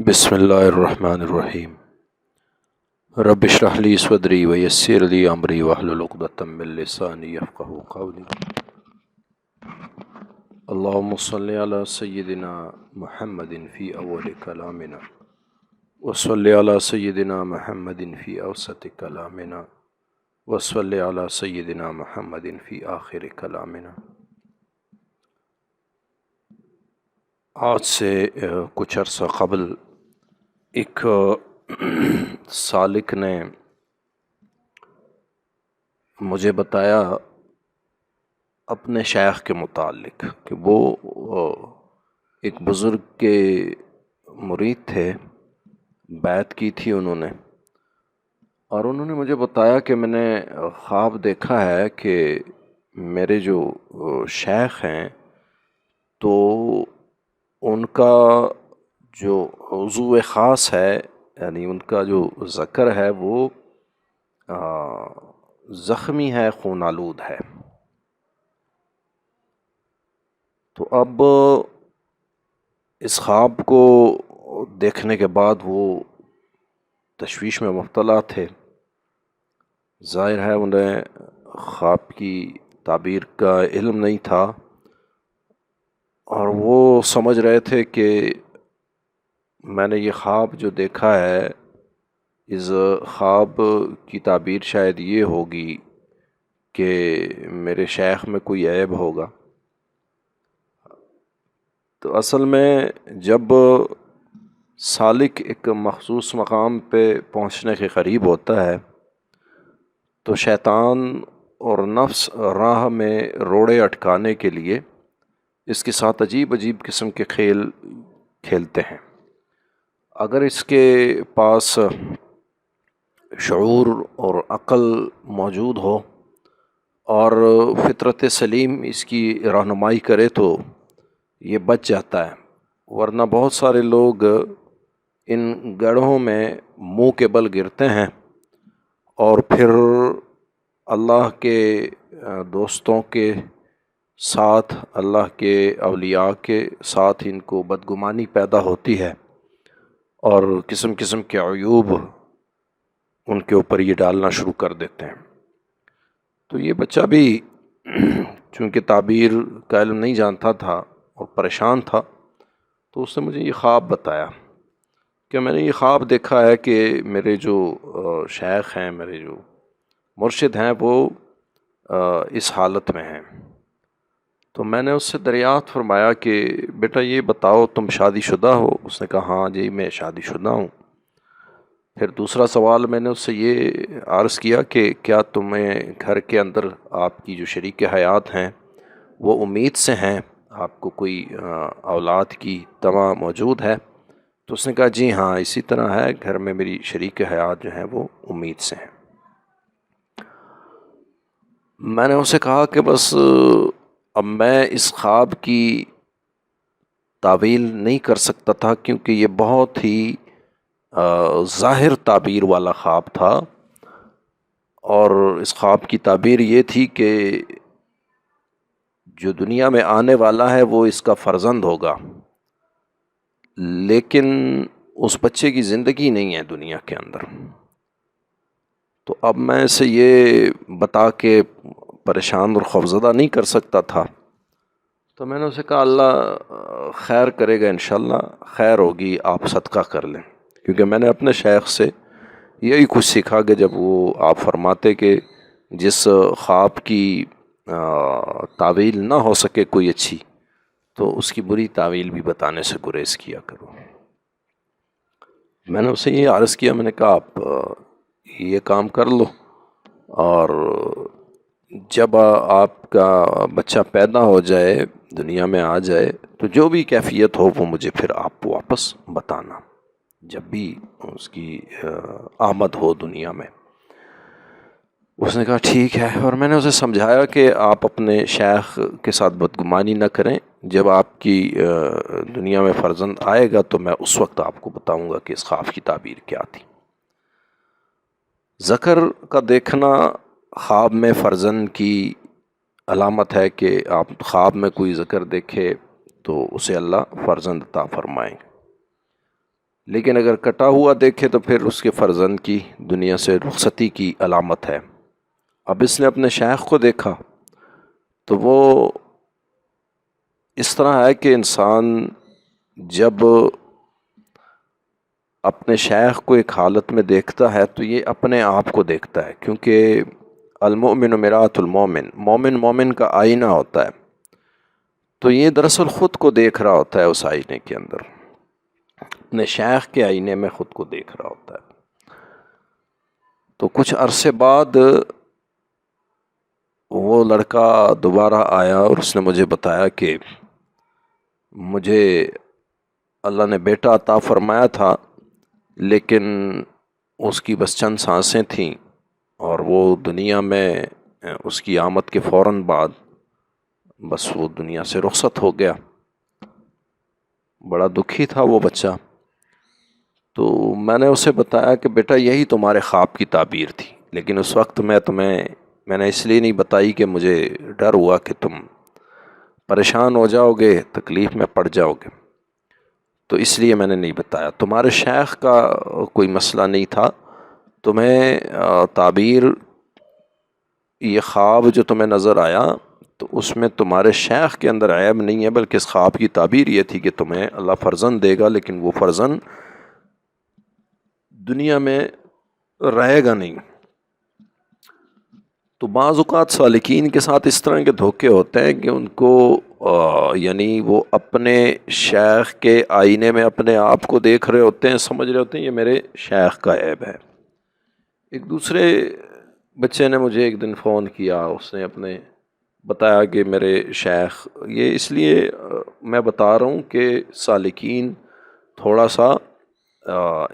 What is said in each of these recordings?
بسم اللہ الرحمن الرحیم۔ رب اشرح لی صدری ویسر لی امری واحلل عقدۃ من لسانی یفقہوا قولی۔ اللہم صلی علی سیدنا محمد فی اول کلامنا وصلی علی سیدنا محمد فی اوسط کلامنا وصلی علی سیدنا محمد فی آخر کلامنا۔ آج سے کچھ عرصہ قبل ایک سالک نے مجھے بتایا اپنے شیخ کے متعلق کہ وہ ایک بزرگ کے مرید تھے، بیعت کی تھی انہوں نے، اور انہوں نے مجھے بتایا کہ میں نے خواب دیکھا ہے کہ میرے جو شیخ ہیں تو ان کا جو عضو خاص ہے، یعنی ان کا جو ذکر ہے وہ زخمی ہے، خون آلود ہے۔ تو اب اس خواب کو دیکھنے کے بعد وہ تشویش میں مبتلا تھے۔ ظاہر ہے انہیں خواب کی تعبیر کا علم نہیں تھا، اور وہ سمجھ رہے تھے کہ میں نے یہ خواب جو دیکھا ہے، اس خواب کی تعبیر شاید یہ ہوگی کہ میرے شیخ میں کوئی عیب ہوگا۔ تو اصل میں جب سالک ایک مخصوص مقام پہ پہنچنے کے قریب ہوتا ہے تو شیطان اور نفس راہ میں روڑے اٹکانے کے لیے اس کے ساتھ عجیب عجیب قسم کے کھیل کھیلتے ہیں۔ اگر اس کے پاس شعور اور عقل موجود ہو اور فطرت سلیم اس کی رہنمائی کرے تو یہ بچ جاتا ہے، ورنہ بہت سارے لوگ ان گڑھوں میں منہ کے بل گرتے ہیں اور پھر اللہ کے دوستوں کے ساتھ، اللہ کے اولیاء کے ساتھ ان کو بدگمانی پیدا ہوتی ہے اور قسم قسم کے عیوب ان کے اوپر یہ ڈالنا شروع کر دیتے ہیں۔ تو یہ بچہ بھی چونکہ تعبیر کا علم نہیں جانتا تھا اور پریشان تھا، تو اس نے مجھے یہ خواب بتایا کہ میں نے یہ خواب دیکھا ہے کہ میرے جو شیخ ہیں، میرے جو مرشد ہیں، وہ اس حالت میں ہیں۔ تو میں نے اس سے دریافت فرمایا کہ بیٹا یہ بتاؤ تم شادی شدہ ہو؟ اس نے کہا ہاں جی میں شادی شدہ ہوں۔ پھر دوسرا سوال میں نے اس سے یہ عرض کیا کہ کیا تمہیں گھر کے اندر آپ کی جو شریک حیات ہیں وہ امید سے ہیں، آپ کو کوئی اولاد کی تمع موجود ہے؟ تو اس نے کہا جی ہاں اسی طرح ہے، گھر میں میری شریک حیات جو ہیں وہ امید سے ہیں۔ میں نے اسے کہا کہ بس اب میں اس خواب کی تعویل نہیں کر سکتا تھا کیونکہ یہ بہت ہی ظاہر تعبیر والا خواب تھا، اور اس خواب کی تعبیر یہ تھی کہ جو دنیا میں آنے والا ہے وہ اس کا فرزند ہوگا، لیکن اس بچے کی زندگی نہیں ہے دنیا کے اندر۔ تو اب میں اسے یہ بتا کے پریشان اور خوفزدہ نہیں کر سکتا تھا، تو میں نے اسے کہا اللہ خیر کرے گا، انشاءاللہ خیر ہوگی، آپ صدقہ کر لیں۔ کیونکہ میں نے اپنے شیخ سے یہی کچھ سیکھا کہ جب وہ آپ فرماتے کہ جس خواب کی تعویل نہ ہو سکے کوئی اچھی، تو اس کی بری تعویل بھی بتانے سے گریز کیا کرو۔ میں نے اسے یہ عرض کیا، میں نے کہا آپ یہ کام کر لو، اور جب آپ کا بچہ پیدا ہو جائے، دنیا میں آ جائے، تو جو بھی کیفیت ہو وہ مجھے پھر آپ واپس بتانا جب بھی اس کی آمد ہو دنیا میں۔ اس نے کہا ٹھیک ہے، اور میں نے اسے سمجھایا کہ آپ اپنے شیخ کے ساتھ بدگمانی نہ کریں، جب آپ کی دنیا میں فرزند آئے گا تو میں اس وقت آپ کو بتاؤں گا کہ اس خواب کی تعبیر کیا تھی۔ ذکر کا دیکھنا خواب میں فرزند کی علامت ہے کہ آپ خواب میں کوئی ذکر دیکھے تو اسے اللہ فرزند عطا فرمائیں۔ لیکن اگر کٹا ہوا دیکھے تو پھر اس کے فرزند کی دنیا سے رخصتی کی علامت ہے۔ اب اس نے اپنے شیخ کو دیکھا تو وہ اس طرح ہے کہ انسان جب اپنے شیخ کو ایک حالت میں دیکھتا ہے تو یہ اپنے آپ کو دیکھتا ہے، کیونکہ المؤمن مرآۃ المومن، مومن مومن کا آئینہ ہوتا ہے، تو یہ دراصل خود کو دیکھ رہا ہوتا ہے، اس آئینے کے اندر اپنے شیخ کے آئینے میں خود کو دیکھ رہا ہوتا ہے۔ تو کچھ عرصے بعد وہ لڑکا دوبارہ آیا اور اس نے مجھے بتایا کہ مجھے اللہ نے بیٹا عطا فرمایا تھا، لیکن اس کی بس چند سانسیں تھیں اور وہ دنیا میں اس کی آمد کے فوراً بعد بس وہ دنیا سے رخصت ہو گیا۔ بڑا دکھی تھا وہ بچہ۔ تو میں نے اسے بتایا کہ بیٹا یہی تمہارے خواب کی تعبیر تھی، لیکن اس وقت میں نے اس لیے نہیں بتائی کہ مجھے ڈر ہوا کہ تم پریشان ہو جاؤ گے، تکلیف میں پڑ جاؤ گے، تو اس لیے میں نے نہیں بتایا۔ تمہارے شیخ کا کوئی مسئلہ نہیں تھا، تمہیں تعبیر، یہ خواب جو تمہیں نظر آیا تو اس میں تمہارے شیخ کے اندر عیب نہیں ہے، بلکہ اس خواب کی تعبیر یہ تھی کہ تمہیں اللہ فرزند دے گا، لیکن وہ فرزند دنیا میں رہے گا نہیں۔ تو بعض اوقات سالکین کے ساتھ اس طرح کے دھوکے ہوتے ہیں کہ ان کو یعنی وہ اپنے شیخ کے آئینے میں اپنے آپ کو دیکھ رہے ہوتے ہیں، سمجھ رہے ہوتے ہیں یہ میرے شیخ کا عیب ہے۔ ایک دوسرے بچے نے مجھے ایک دن فون کیا، اس نے اپنے بتایا کہ میرے شیخ، یہ اس لیے میں بتا رہا ہوں کہ سالکین تھوڑا سا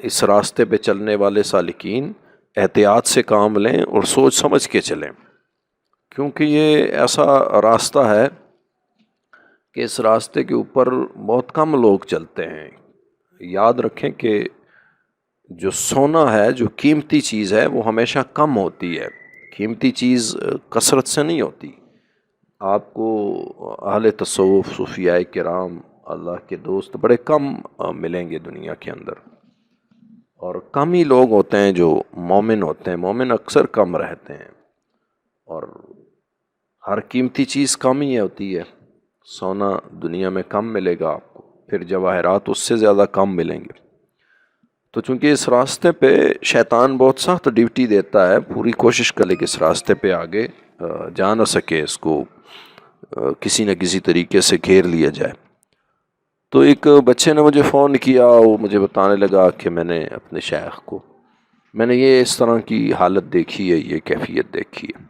اس راستے پہ چلنے والے سالکین احتیاط سے کام لیں اور سوچ سمجھ کے چلیں، کیونکہ یہ ایسا راستہ ہے کہ اس راستے کے اوپر بہت کم لوگ چلتے ہیں۔ یاد رکھیں کہ جو سونا ہے، جو قیمتی چیز ہے، وہ ہمیشہ کم ہوتی ہے، قیمتی چیز کثرت سے نہیں ہوتی۔ آپ کو اہل تصوف، صوفیاء کرام، اللہ کے دوست بڑے کم ملیں گے دنیا کے اندر، اور کم ہی لوگ ہوتے ہیں جو مومن ہوتے ہیں۔ مومن اکثر کم رہتے ہیں، اور ہر قیمتی چیز کم ہی ہوتی ہے۔ سونا دنیا میں کم ملے گا آپ کو، پھر جواہرات اس سے زیادہ کم ملیں گے۔ تو چونکہ اس راستے پہ شیطان بہت سخت ڈیوٹی دیتا ہے، پوری کوشش کرے کہ اس راستے پہ آگے جا نہ سکے، اس کو کسی نہ کسی طریقے سے گھیر لیا جائے۔ تو ایک بچے نے مجھے فون کیا، وہ مجھے بتانے لگا کہ میں نے اپنے شیخ کو، میں نے یہ اس طرح کی حالت دیکھی ہے، یہ کیفیت دیکھی ہے۔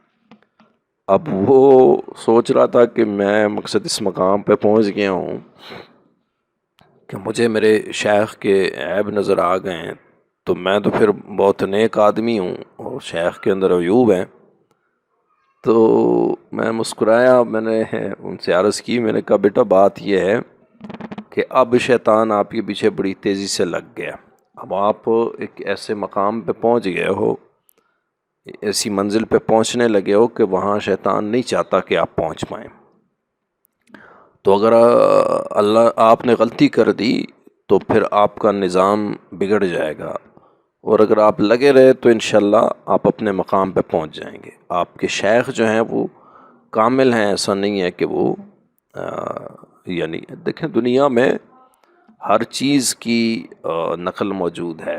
اب وہ سوچ رہا تھا کہ میں مقصد اس مقام پہ پہنچ گیا ہوں کہ مجھے میرے شیخ کے عیب نظر آ گئے ہیں، تو میں تو پھر بہت نیک آدمی ہوں اور شیخ کے اندر عیوب ہیں۔ تو میں مسکرایا، میں نے ان سے عرض کی، میں نے کہا بیٹا بات یہ ہے کہ اب شیطان آپ کے پیچھے بڑی تیزی سے لگ گیا۔ اب آپ ایک ایسے مقام پہ پہنچ گئے ہو، ایسی منزل پہ پہنچنے لگے ہو کہ وہاں شیطان نہیں چاہتا کہ آپ پہنچ پائیں۔ تو اگر اللہ آپ نے غلطی کر دی تو پھر آپ کا نظام بگڑ جائے گا، اور اگر آپ لگے رہے تو انشاءاللہ آپ اپنے مقام پہ پہنچ جائیں گے۔ آپ کے شیخ جو ہیں وہ کامل ہیں، ایسا نہیں ہے کہ وہ یعنی دیکھیں دنیا میں ہر چیز کی نقل موجود ہے،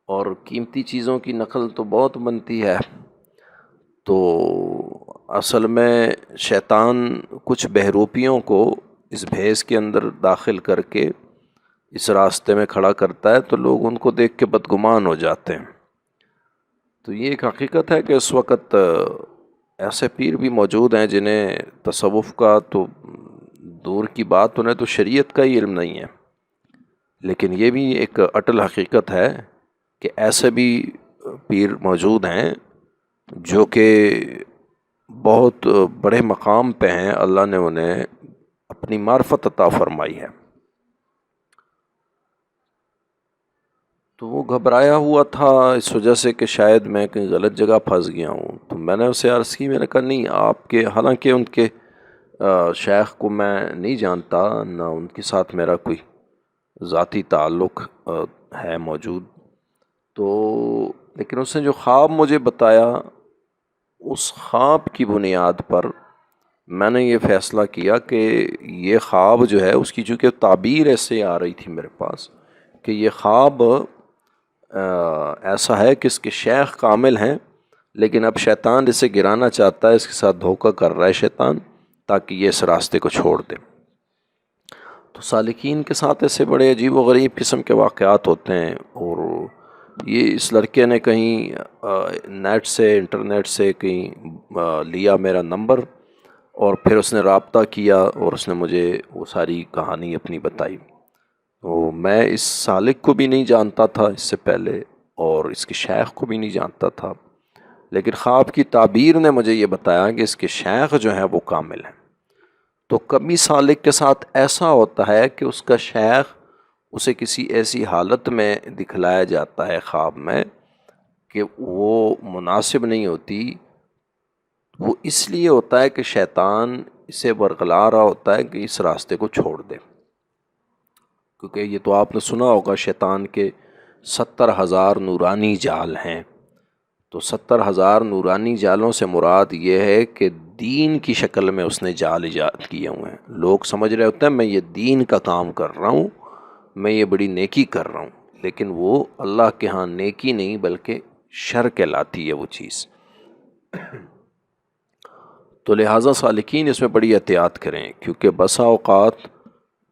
اور قیمتی چیزوں کی نقل تو بہت بنتی ہے۔ تو اصل میں شیطان کچھ بہروپیوں کو اس بھیس کے اندر داخل کر کے اس راستے میں کھڑا کرتا ہے، تو لوگ ان کو دیکھ کے بدگمان ہو جاتے ہیں۔ تو یہ ایک حقیقت ہے کہ اس وقت ایسے پیر بھی موجود ہیں جنہیں تصوف کا تو دور کی بات، انہیں تو شریعت کا ہی علم نہیں ہے، لیکن یہ بھی ایک اٹل حقیقت ہے کہ ایسے بھی پیر موجود ہیں جو کہ بہت بڑے مقام پہ ہیں، اللہ نے انہیں اپنی معرفت عطا فرمائی ہے۔ تو وہ گھبرایا ہوا تھا اس وجہ سے کہ شاید میں کہیں غلط جگہ پھنس گیا ہوں۔ تو میں نے اسے عرض کی، میں نے کہا نہیں، آپ کے حالانکہ ان کے شیخ کو میں نہیں جانتا، نہ ان کے ساتھ میرا کوئی ذاتی تعلق ہے موجود. تو لیکن اس نے جو خواب مجھے بتایا، اس خواب کی بنیاد پر میں نے یہ فیصلہ کیا کہ یہ خواب جو ہے اس کی چونکہ تعبیر ایسے آ رہی تھی میرے پاس کہ یہ خواب ایسا ہے کہ اس کے شیخ کامل ہیں، لیکن اب شیطان اسے گرانا چاہتا ہے، اس کے ساتھ دھوکہ کر رہا ہے شیطان تاکہ یہ اس راستے کو چھوڑ دے. تو سالکین کے ساتھ ایسے بڑے عجیب و غریب قسم کے واقعات ہوتے ہیں. اور یہ اس لڑکے نے کہیں نیٹ سے انٹرنیٹ سے کہیں لیا میرا نمبر، اور پھر اس نے رابطہ کیا اور اس نے مجھے وہ ساری کہانی اپنی بتائی. تو میں اس سالک کو بھی نہیں جانتا تھا اس سے پہلے، اور اس کے شیخ کو بھی نہیں جانتا تھا، لیکن خواب کی تعبیر نے مجھے یہ بتایا کہ اس کے شیخ جو ہیں وہ کامل ہیں. تو کبھی سالک کے ساتھ ایسا ہوتا ہے کہ اس کا شیخ اسے کسی ایسی حالت میں دکھلایا جاتا ہے خواب میں کہ وہ مناسب نہیں ہوتی. وہ اس لیے ہوتا ہے کہ شیطان اسے ورغلا رہا ہوتا ہے کہ اس راستے کو چھوڑ دے. کیونکہ یہ تو آپ نے سنا ہوگا شیطان کے 70,000 نورانی جال ہیں. تو 70,000 نورانی جالوں سے مراد یہ ہے کہ دین کی شکل میں اس نے جال ایجاد کیے ہوئے ہیں. لوگ سمجھ رہے ہوتے ہیں میں یہ دین کا کام کر رہا ہوں، میں یہ بڑی نیکی کر رہا ہوں، لیکن وہ اللہ کے ہاں نیکی نہیں بلکہ شر کہلاتی ہے وہ چیز. تو لہٰذا سالکین اس میں بڑی احتیاط کریں، کیونکہ بسا اوقات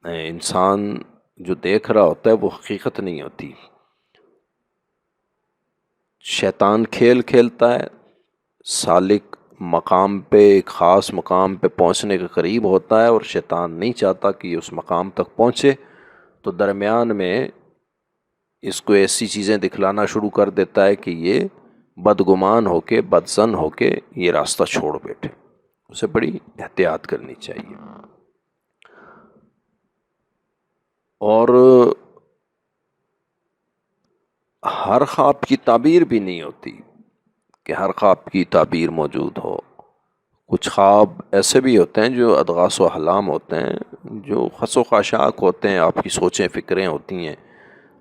انسان جو دیکھ رہا ہوتا ہے وہ حقیقت نہیں ہوتی. شیطان کھیل کھیلتا ہے، سالک مقام پہ ایک خاص مقام پہ پہنچنے کے قریب ہوتا ہے اور شیطان نہیں چاہتا کہ یہ اس مقام تک پہنچے، تو درمیان میں اس کو ایسی چیزیں دکھلانا شروع کر دیتا ہے کہ یہ بدگمان ہو کے بدظن ہو کے یہ راستہ چھوڑ بیٹھے. اسے بڑی احتیاط کرنی چاہیے. اور ہر خواب کی تعبیر بھی نہیں ہوتی کہ ہر خواب کی تعبیر موجود ہو. کچھ خواب ایسے بھی ہوتے ہیں جو ادغاث و احلام ہوتے ہیں، جو خس و خاشاک ہوتے ہیں، آپ کی سوچیں فکریں ہوتی ہیں،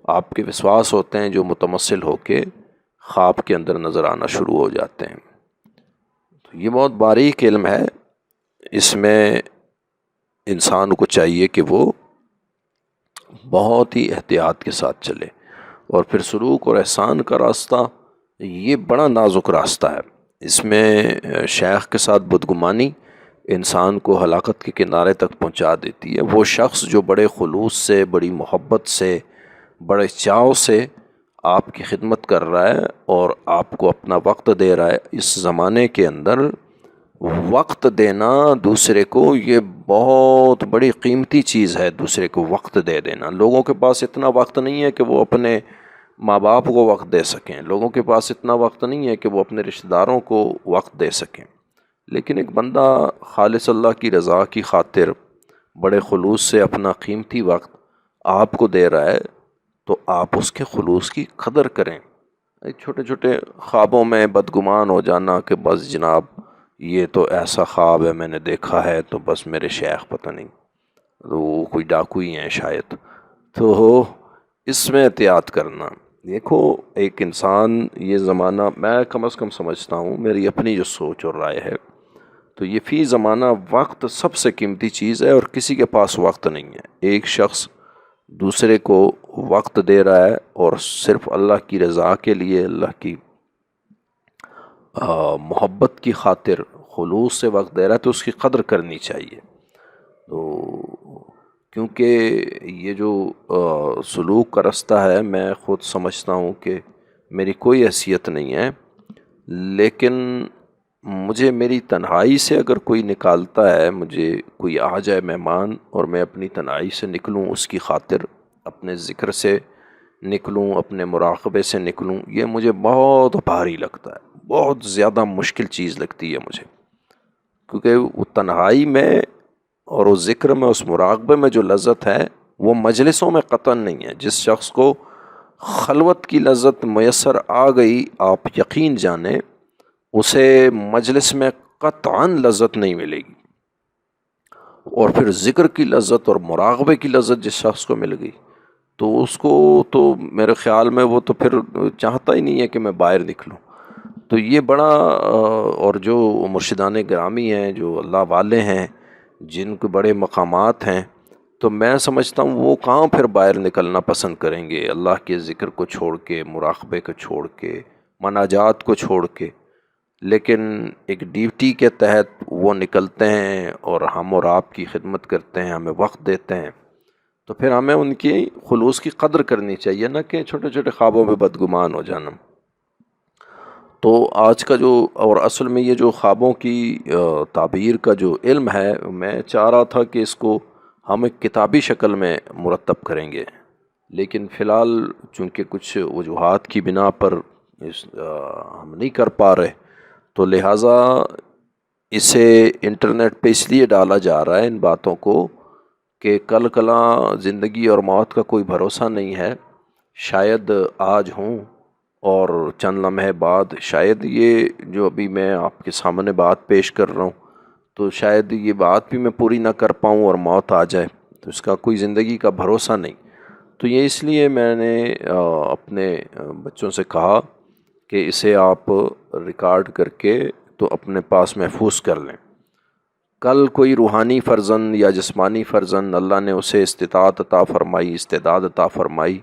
آپ کے وسواس ہوتے ہیں جو متمثل ہو کے خواب کے اندر نظر آنا شروع ہو جاتے ہیں. تو یہ بہت باریک علم ہے، اس میں انسان کو چاہیے کہ وہ بہت ہی احتیاط کے ساتھ چلے. اور پھر سلوک اور احسان کا راستہ یہ بڑا نازک راستہ ہے. اس میں شیخ کے ساتھ بدگمانی انسان کو ہلاکت کے کنارے تک پہنچا دیتی ہے. وہ شخص جو بڑے خلوص سے، بڑی محبت سے، بڑے چاؤ سے آپ کی خدمت کر رہا ہے اور آپ کو اپنا وقت دے رہا ہے. اس زمانے کے اندر وقت دینا دوسرے کو یہ بہت بڑی قیمتی چیز ہے. دوسرے کو وقت دے دینا. لوگوں کے پاس اتنا وقت نہیں ہے کہ وہ اپنے ماں باپ کو وقت دے سکیں، لوگوں کے پاس اتنا وقت نہیں ہے کہ وہ اپنے رشتہ داروں کو وقت دے سکیں. لیکن ایک بندہ خالص اللہ کی رضا کی خاطر بڑے خلوص سے اپنا قیمتی وقت آپ کو دے رہا ہے تو آپ اس کے خلوص کی قدر کریں. چھوٹے چھوٹے خوابوں میں بدگمان ہو جانا کہ بس جناب یہ تو ایسا خواب ہے میں نے دیکھا ہے تو بس میرے شیخ پتہ نہیں وہ کوئی ڈاکو ہی ہیں شاید، تو اس میں احتیاط کرنا. دیکھو ایک انسان، یہ زمانہ میں کم از کم سمجھتا ہوں، میری اپنی جو سوچ اور رائے ہے، تو یہ فی زمانہ وقت سب سے قیمتی چیز ہے اور کسی کے پاس وقت نہیں ہے. ایک شخص دوسرے کو وقت دے رہا ہے اور صرف اللہ کی رضا کے لیے، اللہ کی محبت کی خاطر خلوص سے وقت دے رہا ہے تو اس کی قدر کرنی چاہیے. تو کیونکہ یہ جو سلوک کا رستہ ہے، میں خود سمجھتا ہوں کہ میری کوئی حیثیت نہیں ہے، لیکن مجھے میری تنہائی سے اگر کوئی نکالتا ہے، مجھے کوئی آ جائے مہمان اور میں اپنی تنہائی سے نکلوں اس کی خاطر، اپنے ذکر سے نکلوں، اپنے مراقبے سے نکلوں، یہ مجھے بہت بھاری لگتا ہے، بہت زیادہ مشکل چیز لگتی ہے مجھے. کیونکہ وہ تنہائی میں اور اس ذکر میں، اس مراقبے میں جو لذت ہے وہ مجلسوں میں قطعاً نہیں ہے. جس شخص کو خلوت کی لذت میسر آ گئی، آپ یقین جانیں اسے مجلس میں قطعاً لذت نہیں ملے گی. اور پھر ذکر کی لذت اور مراقبے کی لذت جس شخص کو مل گئی تو اس کو تو میرے خیال میں وہ تو پھر چاہتا ہی نہیں ہے کہ میں باہر نکلوں. تو یہ بڑا اور جو مرشدان گرامی ہیں، جو اللہ والے ہیں، جن کے بڑے مقامات ہیں، تو میں سمجھتا ہوں وہ کہاں پھر باہر نکلنا پسند کریں گے اللہ کے ذکر کو چھوڑ کے، مراقبے کو چھوڑ کے، مناجات کو چھوڑ کے. لیکن ایک ڈیوٹی کے تحت وہ نکلتے ہیں اور ہم اور آپ کی خدمت کرتے ہیں، ہمیں وقت دیتے ہیں. تو پھر ہمیں ان کی خلوص کی قدر کرنی چاہیے، نہ کہ چھوٹے چھوٹے خوابوں میں بدگمان ہو جانا. تو آج کا جو اور اصل میں یہ جو خوابوں کی تعبیر کا جو علم ہے، میں چاہ رہا تھا کہ اس کو ہم ایک کتابی شکل میں مرتب کریں گے، لیکن فی الحال چونکہ کچھ وجوہات کی بنا پر ہم نہیں کر پا رہے، تو لہٰذا اسے انٹرنیٹ پہ اس لیے ڈالا جا رہا ہے ان باتوں کو کہ کل کلاں زندگی اور موت کا کوئی بھروسہ نہیں ہے. شاید آج ہوں اور چند لمحے بعد شاید یہ جو ابھی میں آپ کے سامنے بات پیش کر رہا ہوں تو شاید یہ بات بھی میں پوری نہ کر پاؤں اور موت آ جائے. تو اس کا کوئی زندگی کا بھروسہ نہیں. تو یہ اس لیے میں نے اپنے بچوں سے کہا کہ اسے آپ ریکارڈ کر کے تو اپنے پاس محفوظ کر لیں. کل کوئی روحانی فرزند یا جسمانی فرزند اللہ نے اسے استطاعت عطا فرمائی، استعداد عطا فرمائی،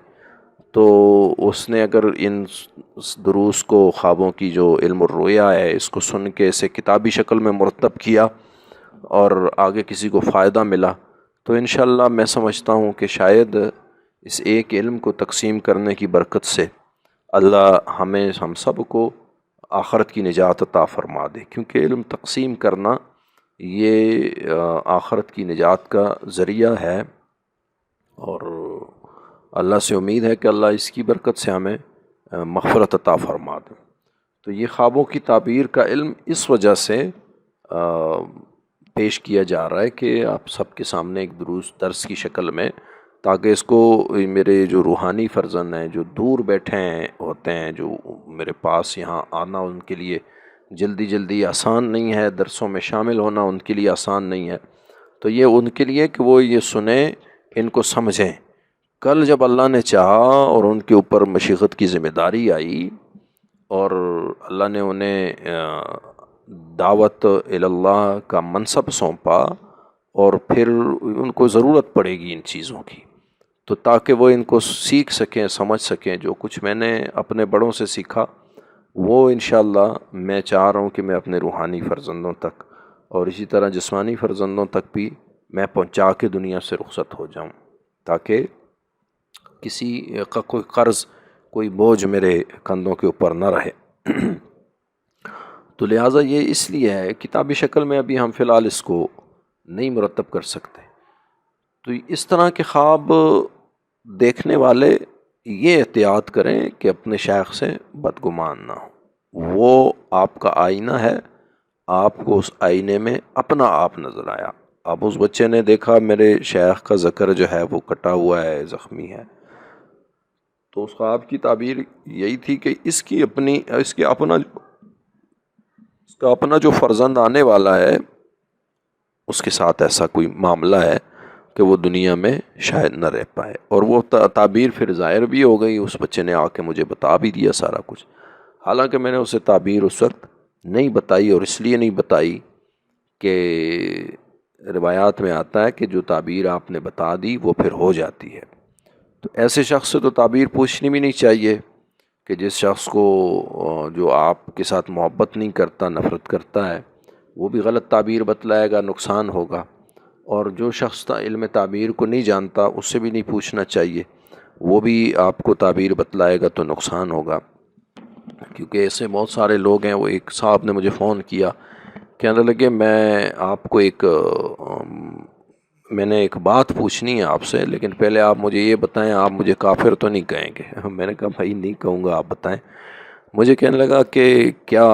تو اس نے اگر ان دروس کو، خوابوں کی جو علم الرؤیا ہے، اس کو سن کے اسے کتابی شکل میں مرتب کیا اور آگے کسی کو فائدہ ملا، تو انشاءاللہ میں سمجھتا ہوں کہ شاید اس ایک علم کو تقسیم کرنے کی برکت سے اللہ ہم سب کو آخرت کی نجات عطا فرما دے. کیونکہ علم تقسیم کرنا یہ آخرت کی نجات کا ذریعہ ہے، اور اللہ سے امید ہے کہ اللہ اس کی برکت سے ہمیں مغفرت عطا فرما دے. تو یہ خوابوں کی تعبیر کا علم اس وجہ سے پیش کیا جا رہا ہے کہ آپ سب کے سامنے ایک درس کی شکل میں، تاکہ اس کو میرے جو روحانی فرزند ہیں، جو دور بیٹھے ہوتے ہیں، جو میرے پاس یہاں آنا ان کے لیے جلدی آسان نہیں ہے، درسوں میں شامل ہونا ان کے لیے آسان نہیں ہے، تو یہ ان کے لیے کہ وہ یہ سنیں، ان کو سمجھیں. کل جب اللہ نے چاہا اور ان کے اوپر مشیخت کی ذمہ داری آئی اور اللہ نے انہیں دعوت اللہ کا منصب سونپا، اور پھر ان کو ضرورت پڑے گی ان چیزوں کی، تو تاکہ وہ ان کو سیکھ سکیں، سمجھ سکیں. جو کچھ میں نے اپنے بڑوں سے سیکھا وہ انشاءاللہ میں چاہ رہا ہوں کہ میں اپنے روحانی فرزندوں تک اور اسی طرح جسمانی فرزندوں تک بھی میں پہنچا کے دنیا سے رخصت ہو جاؤں، تاکہ کسی کا کوئی قرض، کوئی بوجھ میرے کندھوں کے اوپر نہ رہے. تو لہٰذا یہ اس لیے ہے، کتابی شکل میں ابھی ہم فی الحال اس کو نہیں مرتب کر سکتے. تو اس طرح کے خواب دیکھنے والے یہ احتیاط کریں کہ اپنے شیخ سے بدگمان نہ ہو. وہ آپ کا آئینہ ہے، آپ کو اس آئینے میں اپنا آپ نظر آیا. اب اس بچے نے دیکھا میرے شیخ کا ذکر جو ہے وہ کٹا ہوا ہے، زخمی ہے، تو اس خواب کی تعبیر یہی تھی کہ اس کا اپنا جو فرزند آنے والا ہے اس کے ساتھ ایسا کوئی معاملہ ہے کہ وہ دنیا میں شاید نہ رہ پائے. اور وہ تعبیر پھر ظاہر بھی ہو گئی. اس بچے نے آ کے مجھے بتا بھی دیا سارا کچھ، حالانکہ میں نے اسے تعبیر اس وقت نہیں بتائی، اور اس لیے نہیں بتائی کہ روایات میں آتا ہے کہ جو تعبیر آپ نے بتا دی وہ پھر ہو جاتی ہے. تو ایسے شخص سے تو تعبیر پوچھنی بھی نہیں چاہیے کہ جس شخص کو جو آپ کے ساتھ محبت نہیں کرتا، نفرت کرتا ہے، وہ بھی غلط تعبیر بتلائے گا، نقصان ہوگا. اور جو شخص علم تعبیر کو نہیں جانتا اس سے بھی نہیں پوچھنا چاہیے، وہ بھی آپ کو تعبیر بتلائے گا تو نقصان ہوگا. کیونکہ ایسے بہت سارے لوگ ہیں. وہ ایک صاحب نے مجھے فون کیا، کہنے لگے میں نے ایک بات پوچھنی ہے آپ سے، لیکن پہلے آپ مجھے یہ بتائیں آپ مجھے کافر تو نہیں کہیں گے. میں نے کہا بھائی نہیں کہوں گا، آپ بتائیں. مجھے کہنے لگا کہ کیا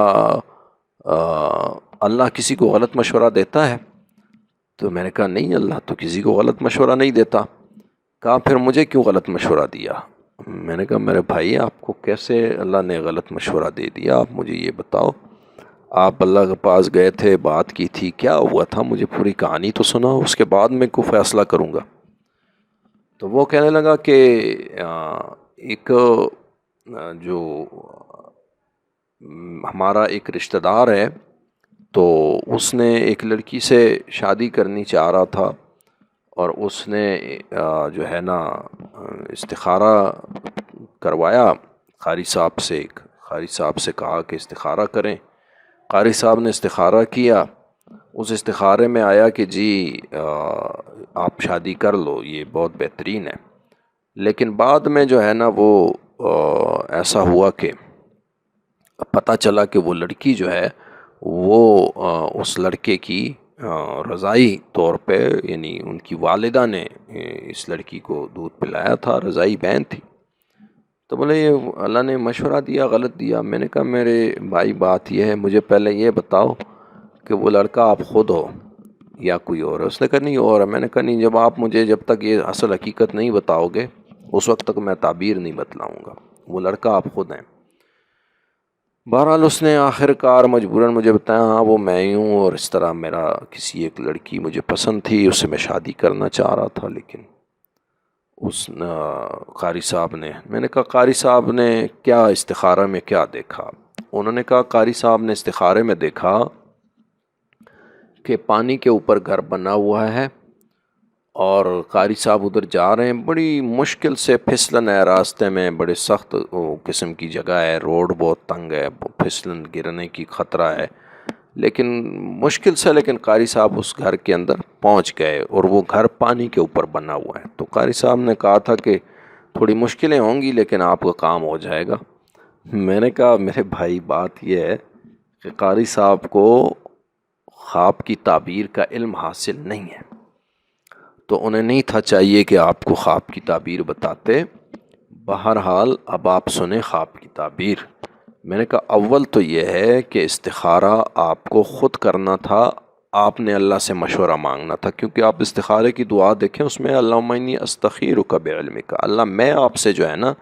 اللہ کسی کو غلط مشورہ دیتا ہے؟ تو میں نے کہا نہیں، اللہ تو کسی کو غلط مشورہ نہیں دیتا. کہا پھر مجھے کیوں غلط مشورہ دیا؟ میں نے کہا میرے بھائی آپ کو کیسے اللہ نے غلط مشورہ دے دیا؟ آپ مجھے یہ بتاؤ، آپ اللہ کے پاس گئے تھے، بات کی تھی، کیا ہوا تھا؟ مجھے پوری کہانی تو سنا، اس کے بعد میں کوئی فیصلہ کروں گا. تو وہ کہنے لگا کہ ایک جو ہمارا ایک رشتہ دار ہے، تو اس نے ایک لڑکی سے شادی کرنی چاہ رہا تھا، اور اس نے جو ہے نا استخارہ کروایا قاری صاحب سے، ایک قاری صاحب سے کہا کہ استخارہ کریں۔ قاری صاحب نے استخارہ کیا، اس استخارے میں آیا کہ جی آپ شادی کر لو، یہ بہت بہترین ہے۔ لیکن بعد میں جو ہے نا وہ ایسا ہوا کہ پتہ چلا کہ وہ لڑکی جو ہے وہ اس لڑکے کی رضائی طور پہ، یعنی ان کی والدہ نے اس لڑکی کو دودھ پلایا تھا، رضائی بہن تھی۔ تو بولے یہ اللہ نے مشورہ دیا غلط دیا۔ میں نے کہا میرے بھائی بات یہ ہے، مجھے پہلے یہ بتاؤ کہ وہ لڑکا آپ خود ہو یا کوئی اور ہے؟ اس نے کہا نہیں اور ہے۔ میں نے کہا نہیں، جب تک یہ اصل حقیقت نہیں بتاؤ گے اس وقت تک میں تعبیر نہیں بتلاؤں گا، وہ لڑکا آپ خود ہیں۔ بہرحال اس نے آخر کار مجبوراً مجھے بتایا ہاں وہ میں ہی ہوں، اور اس طرح میرا کسی ایک لڑکی مجھے پسند تھی، اس سے میں شادی کرنا چاہ رہا تھا۔ لیکن اس قاری صاحب نے، میں نے کہا قاری صاحب نے کیا استخارہ میں کیا دیکھا؟ انہوں نے کہا قاری صاحب نے استخارے میں دیکھا کہ پانی کے اوپر گھر بنا ہوا ہے، اور قاری صاحب ادھر جا رہے ہیں، بڑی مشکل سے پھسلن ہے راستے میں، بڑے سخت قسم کی جگہ ہے، روڈ بہت تنگ ہے، پھسلن گرنے کی خطرہ ہے، لیکن مشکل سے لیکن قاری صاحب اس گھر کے اندر پہنچ گئے، اور وہ گھر پانی کے اوپر بنا ہوا ہے۔ تو قاری صاحب نے کہا تھا کہ تھوڑی مشکلیں ہوں گی لیکن آپ کا کام ہو جائے گا۔ میں نے کہا میرے بھائی بات یہ ہے کہ قاری صاحب کو خواب کی تعبیر کا علم حاصل نہیں ہے، تو انہیں نہیں تھا چاہیے کہ آپ کو خواب کی تعبیر بتاتے۔ بہرحال اب آپ سنیں خواب کی تعبیر۔ میں نے کہا اول تو یہ ہے کہ استخارہ آپ کو خود کرنا تھا، آپ نے اللہ سے مشورہ مانگنا تھا، کیونکہ آپ استخارے کی دعا دیکھیں اس میں اللہم انی استخیرک بعلمک، اللہ میں آپ سے جو ہے نا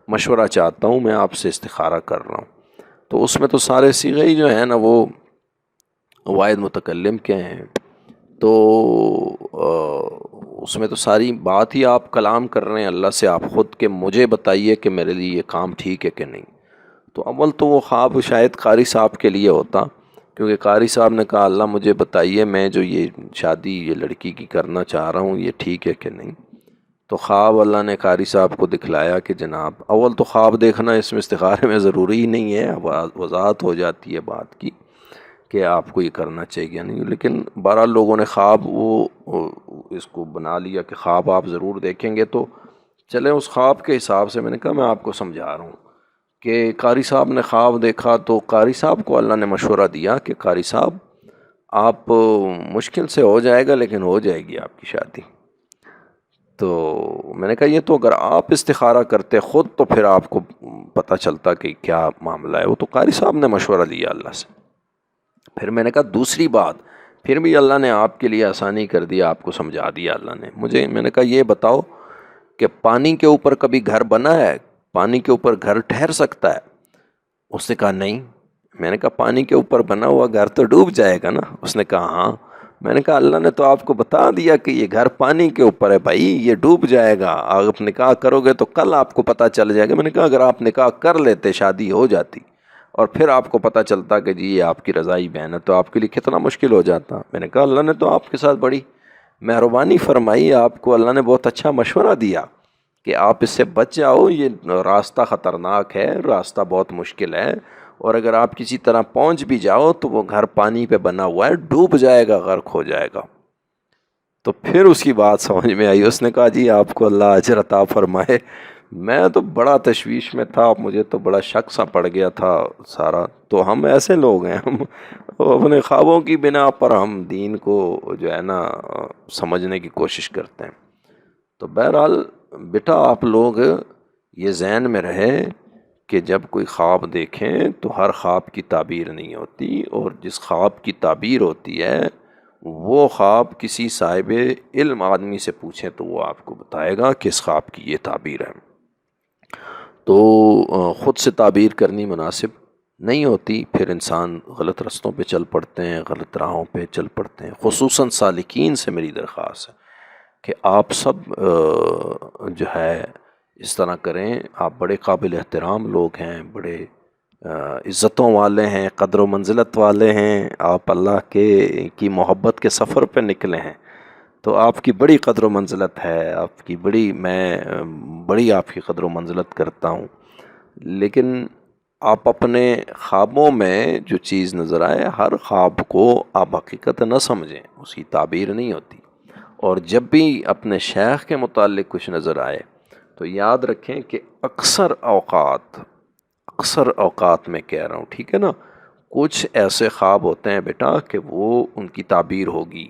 مشورہ چاہتا ہوں، میں آپ سے استخارہ کر رہا ہوں۔ تو اس میں تو سارے صیغے ہی جو ہیں نا وہ واحد متکلم کے ہیں، تو اس میں تو ساری بات ہی آپ کلام کر رہے ہیں اللہ سے، آپ خود کہ مجھے بتائیے کہ میرے لیے یہ کام ٹھیک ہے کہ نہیں۔ تو اول تو وہ خواب شاید قاری صاحب کے لیے ہوتا، کیونکہ قاری صاحب نے کہا اللہ مجھے بتائیے میں جو یہ شادی یہ لڑکی کی کرنا چاہ رہا ہوں یہ ٹھیک ہے کہ نہیں۔ تو خواب اللہ نے قاری صاحب کو دکھلایا کہ جناب اول تو خواب دیکھنا اس میں استخارے میں ضروری ہی نہیں ہے، وضاحت ہو جاتی ہے بات کی کہ آپ کو یہ کرنا چاہیے نہیں، لیکن 12 لوگوں نے خواب وہ اس کو بنا لیا کہ خواب آپ ضرور دیکھیں گے۔ تو چلیں اس خواب کے حساب سے میں نے کہا میں آپ کو سمجھا رہا ہوں کہ قاری صاحب نے خواب دیکھا، تو قاری صاحب کو اللہ نے مشورہ دیا کہ قاری صاحب آپ مشکل سے ہو جائے گا لیکن ہو جائے گی آپ کی شادی۔ تو میں نے کہا یہ تو اگر آپ استخارہ کرتے خود تو پھر آپ کو پتہ چلتا کہ کیا معاملہ ہے، وہ تو قاری صاحب نے مشورہ لیا اللہ سے۔ پھر میں نے کہا دوسری بات، پھر بھی اللہ نے آپ کے لیے آسانی کر دیا، آپ کو سمجھا دیا اللہ نے مجھے۔ میں نے کہا یہ بتاؤ کہ پانی کے اوپر کبھی گھر بنا ہے؟ پانی کے اوپر گھر ٹھہر سکتا ہے؟ اس نے کہا نہیں۔ میں نے کہا پانی کے اوپر بنا ہوا گھر تو ڈوب جائے گا نا؟ اس نے کہا ہاں۔ میں نے کہا اللہ نے تو آپ کو بتا دیا کہ یہ گھر پانی کے اوپر ہے بھائی، یہ ڈوب جائے گا، آپ نکاح کرو گے تو کل آپ کو پتہ چل جائے گا۔ میں نے کہا اگر آپ نکاح کر لیتے شادی ہو جاتی اور پھر آپ کو پتہ چلتا کہ جی یہ آپ کی رضائی بہن ہے تو آپ کے لیے کتنا مشکل ہو جاتا۔ میں نے کہا اللہ نے تو آپ کے ساتھ بڑی مہربانی فرمائی، آپ کو اللہ نے بہت اچھا مشورہ دیا کہ آپ اس سے بچ جاؤ، یہ راستہ خطرناک ہے، راستہ بہت مشکل ہے، اور اگر آپ کسی طرح پہنچ بھی جاؤ تو وہ گھر پانی پہ بنا ہوا ہے، ڈوب جائے گا، غرق ہو جائے گا۔ تو پھر اس کی بات سمجھ میں آئی، اس نے کہا جی آپ کو اللہ اجر عطا فرمائے۔ میں تو بڑا تشویش میں تھا، مجھے تو بڑا شک سا پڑ گیا تھا سارا۔ تو ہم ایسے لوگ ہیں، ہم اپنے خوابوں کی بنا پر ہم دین کو جو ہے نا سمجھنے کی کوشش کرتے ہیں۔ تو بہرحال بیٹا آپ لوگ یہ ذہن میں رہے کہ جب کوئی خواب دیکھیں تو ہر خواب کی تعبیر نہیں ہوتی، اور جس خواب کی تعبیر ہوتی ہے وہ خواب کسی صاحب علم آدمی سے پوچھیں تو وہ آپ کو بتائے گا کہ اس خواب کی یہ تعبیر ہے۔ تو خود سے تعبیر کرنی مناسب نہیں ہوتی، پھر انسان غلط رستوں پہ چل پڑتے ہیں، غلط راہوں پہ چل پڑتے ہیں۔ خصوصاً سالکین سے میری درخواست ہے کہ آپ سب جو ہے اس طرح کریں. آپ بڑے قابل احترام لوگ ہیں، بڑے عزتوں والے ہیں، قدر و منزلت والے ہیں، آپ اللہ کی محبت کے سفر پہ نکلے ہیں، تو آپ کی بڑی قدر و منزلت ہے، آپ کی بڑی آپ کی قدر و منزلت کرتا ہوں. لیکن آپ اپنے خوابوں میں جو چیز نظر آئے، ہر خواب کو آپ حقیقت نہ سمجھیں، اس کی تعبیر نہیں ہوتی. اور جب بھی اپنے شیخ کے متعلق کچھ نظر آئے تو یاد رکھیں کہ اکثر اوقات میں کہہ رہا ہوں، ٹھیک ہے نا، کچھ ایسے خواب ہوتے ہیں بیٹا کہ وہ ان کی تعبیر ہوگی،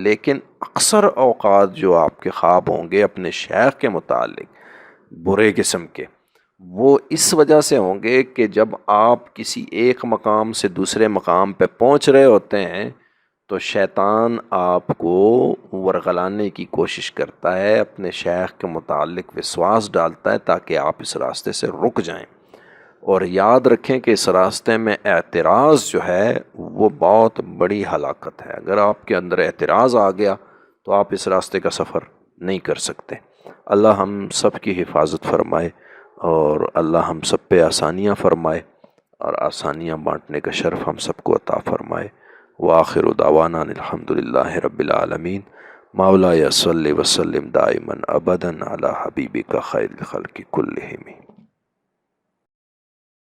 لیکن اکثر اوقات جو آپ کے خواب ہوں گے اپنے شیخ کے متعلق برے قسم کے، وہ اس وجہ سے ہوں گے کہ جب آپ کسی ایک مقام سے دوسرے مقام پہ پہنچ رہے ہوتے ہیں تو شیطان آپ کو ورغلانے کی کوشش کرتا ہے، اپنے شیخ کے متعلق وسواس ڈالتا ہے تاکہ آپ اس راستے سے رک جائیں. اور یاد رکھیں کہ اس راستے میں اعتراض جو ہے وہ بہت بڑی ہلاکت ہے. اگر آپ کے اندر اعتراض آ گیا تو آپ اس راستے کا سفر نہیں کر سکتے. اللہ ہم سب کی حفاظت فرمائے اور اللہ ہم سب پہ آسانیاں فرمائے اور آسانیاں بانٹنے کا شرف ہم سب کو عطا فرمائے. وآخر دعوانا الحمد للہ رب العالمین. مولا صلی وسلم دائما ابدا علی حبیبک خیر الخلق کلہم.